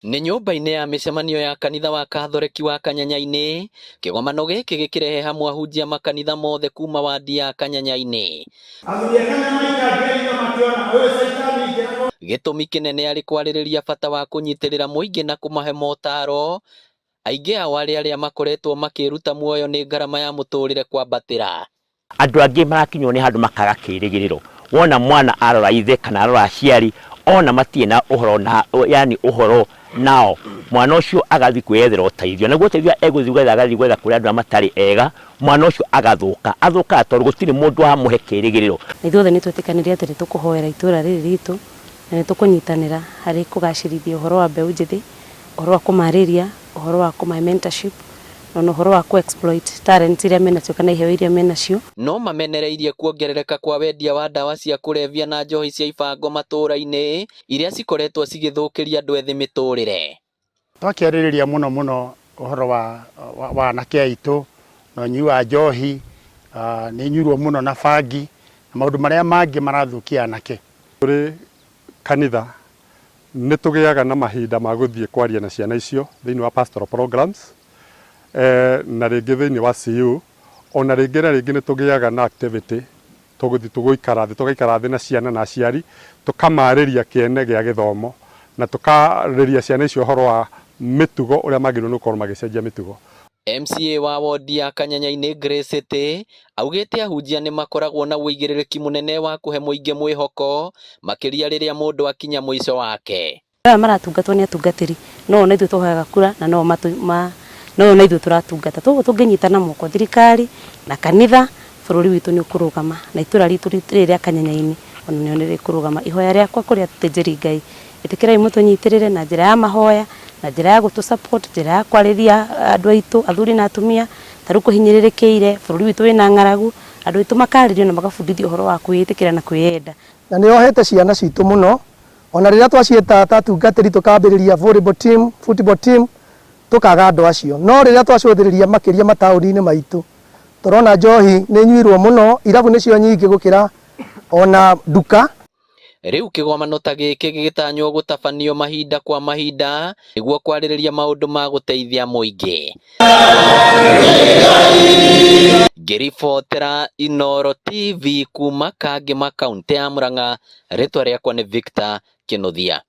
Nĩ nyũmba-inĩ ya mĩcemanio ya kanitha wa Kathoreki wa Kanyanya-inĩ, kĩgomano gĩkĩ gĩkĩrehe hamwe ahunjia makanitha mothe kuma wadi ya Kanyanya-inĩ. Gĩtũmi kĩnene arĩ kwarĩrĩria bata wa kũnyitĩrĩra mũingĩ na kũmahe motaro, aingĩ ao arĩa makoretwo makĩruta muoyo nĩ ngarama ya mũtũrĩre kwambatĩra. Andũ angĩ marakinywo nĩ handũ makaga kĩrĩgĩrĩro, wona mwana arora ithe kana arora aciari, ona matie na ũhoro na ũhoro nao, mwana ũcio agathi kwĩyethera ũteithio, naguo ũteithio egũthi gwetha agathi gwetha kũrĩa andũ matarĩ ega, mwana ũcio agathuka tondũ gũtirĩ mũndũ amũhe kĩrĩgĩrĩro. Ithuothe nĩ twĩtĩkanĩria atĩ nĩ tũkũhoera itũra rĩrĩ ritũ na nĩ tũkũnyitanĩra harĩ kũgacĩrithia ũhoro wa mbeũ njĩthĩ, ũhoro wa kũmarĩria, ũhoro wa kũmahe mentorship, na ũhoro wa ku-exploit talent iria menacio kana iheo iria menacio. No mamenereirie kuongerereka kwa wendia wa ndawa cia kũrebia na njohi cia ibango matũra-inĩ iria cikoretwo cigĩthũkĩria andũ ethĩ mĩtũrĩre. Twakĩarĩrĩria mũno ũhoro wa anake aitũ na ũnyui wa njohi, nĩ nyuirwo mũno na bangi na maũndũ marĩa mangĩ marathũkia anake. Kũrĩ kanitha nĩ tũgĩaga na mahinda ma gũthiĩ kwaria na ciana icio thĩinĩ wa pastoral programs, na rĩngĩ thĩinĩ wa CU, ona rĩngĩ na rĩngĩ nĩ tũgĩaga na activity tũgũthiĩ tũgaikara thĩ na ciana na aciari, tũkamarĩria kĩene gĩa gĩthomo na tũkarĩria ciana icio ũhoro wa mĩtugo ũrĩa magĩrĩirwo nĩ gũkorwo magĩcenjia mĩtugo. MCA wa wodi ya Kanyanya-inĩ Grace City augĩte ahunjia nĩ makoragwo na ũigĩrĩrĩki mũnene wa kũhe mũingĩ mwĩhoko makĩria rĩrĩa mũndũ akinya mũico wake. Aya maratungatwo nĩ atungatĩri, no ona ithuĩ tũhoyaga kura na no ona ithuĩ tũratungata. Toguo tũngĩnyitana moko, thirikari na kanitha, bũrũri witũ nĩ ũkũrũgama na itũra ritũ rĩrĩ rĩa Kanyanya-inĩ ona nĩo nĩ rĩkũrũgama. Ihoya rĩakwa kũrĩ athĩnjĩri Ngai, ĩtĩkĩrai mũtũnyitĩrĩre na njĩra ya mahoya, na njĩra ya gũtũ support, njĩra ya kwarĩria andũ aitũ, athuri na atumia, tarĩu kũhinyĩrĩrĩkĩire, bũrũri witũ wĩna ng'aragu, andũ aitũ makarĩrio na magabundithio ũhoro wa kwĩĩtĩkĩra na kwĩyenda. Na nĩ ohete ciana citũ mũno, ona rĩrĩa twaciĩta atungatĩri tũkambĩrĩria volleyball team, football team, tũkaga andũ acio. No rĩrĩa twacũthĩrĩria makĩria mataũni-inĩ maitũ, tũrona njohi nĩ nyuirwo mũno, irabu nĩcio nyingĩ gũkĩra ona nduka. Rĩu kĩgomano ta gĩkĩ gĩgĩtanywo gũtabanio mahinda kwa mahinda nĩguo kwarĩrĩria maũndũ ma gũteithia mũingĩ. Ngĩribotera Inooro TV kuma Kangema, kaũntĩ ya Murang'a, rĩtwa rĩakwa nĩ Victor Kĩnuthia.